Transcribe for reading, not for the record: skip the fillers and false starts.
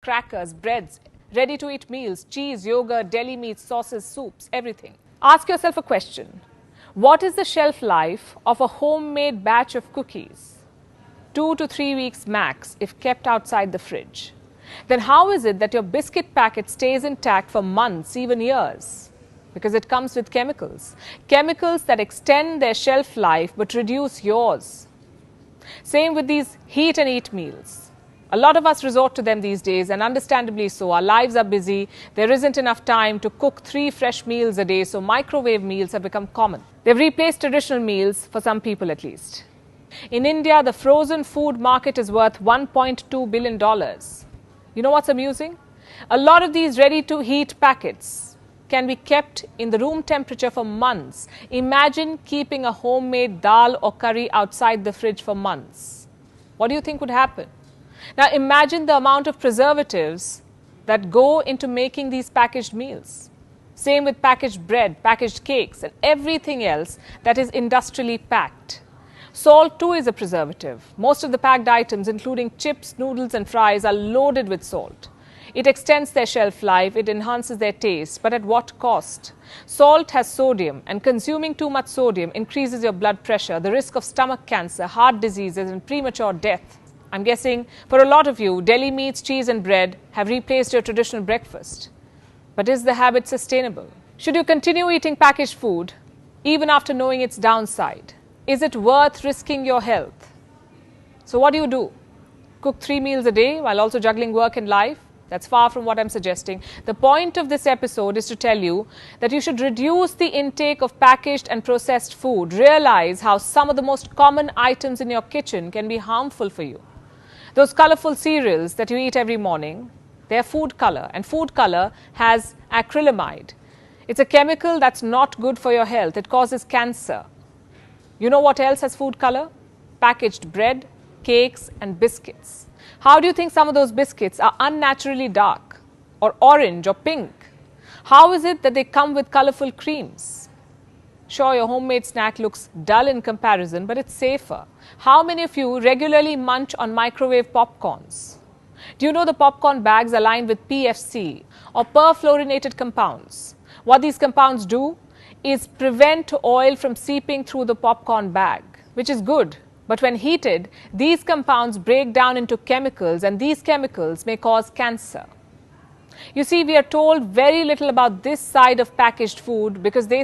crackers, breads, ready-to-eat meals, cheese, yogurt, deli meats, sauces, soups, everything. Ask yourself a question. What is the shelf life of a homemade batch of cookies? 2 to 3 weeks max if kept outside the fridge. Then how is it that your biscuit packet stays intact for months, even years? Because it comes with chemicals. Chemicals that extend their shelf life but reduce yours. Same with these heat and eat meals. A lot of us resort to them these days, and understandably so. Our lives are busy. There isn't enough time to cook 3 fresh meals a day, so microwave meals have become common. They've replaced traditional meals, for some people at least. In India, the frozen food market is worth $1.2 billion. You know what's amusing? A lot of these ready-to-heat packets can be kept in the room temperature for months. Imagine keeping a homemade dal or curry outside the fridge for months. What do you think would happen? Now imagine the amount of preservatives that go into making these packaged meals. Same with packaged bread, packaged cakes, and everything else that is industrially packed. Salt too is a preservative. Most of the packed items, including chips, noodles and fries, are loaded with salt. It extends their shelf life, it enhances their taste, but at what cost? Salt has sodium, and consuming too much sodium increases your blood pressure, the risk of stomach cancer, heart diseases and premature death. I'm guessing for a lot of you, deli meats, cheese and bread have replaced your traditional breakfast. But is the habit sustainable? Should you continue eating packaged food even after knowing its downside? Is it worth risking your health? So what do? Cook 3 meals a day while also juggling work and life? That's far from what I'm suggesting. The point of this episode is to tell you that you should reduce the intake of packaged and processed food. Realize how some of the most common items in your kitchen can be harmful for you. Those colorful cereals that you eat every morning, they're food color, and food color has acrylamide. It's a chemical that's not good for your health. It causes cancer. You know what else has food color? Packaged bread, cakes and biscuits. How do you think some of those biscuits are unnaturally dark or orange or pink? How is it that they come with colorful creams? Sure, your homemade snack looks dull in comparison, but it's safer. How many of you regularly munch on microwave popcorns? Do you know the popcorn bags are lined with PFC or perfluorinated compounds? What these compounds do is prevent oil from seeping through the popcorn bag, which is good. But when heated, these compounds break down into chemicals, and these chemicals may cause cancer. You see, we are told very little about this side of packaged food because they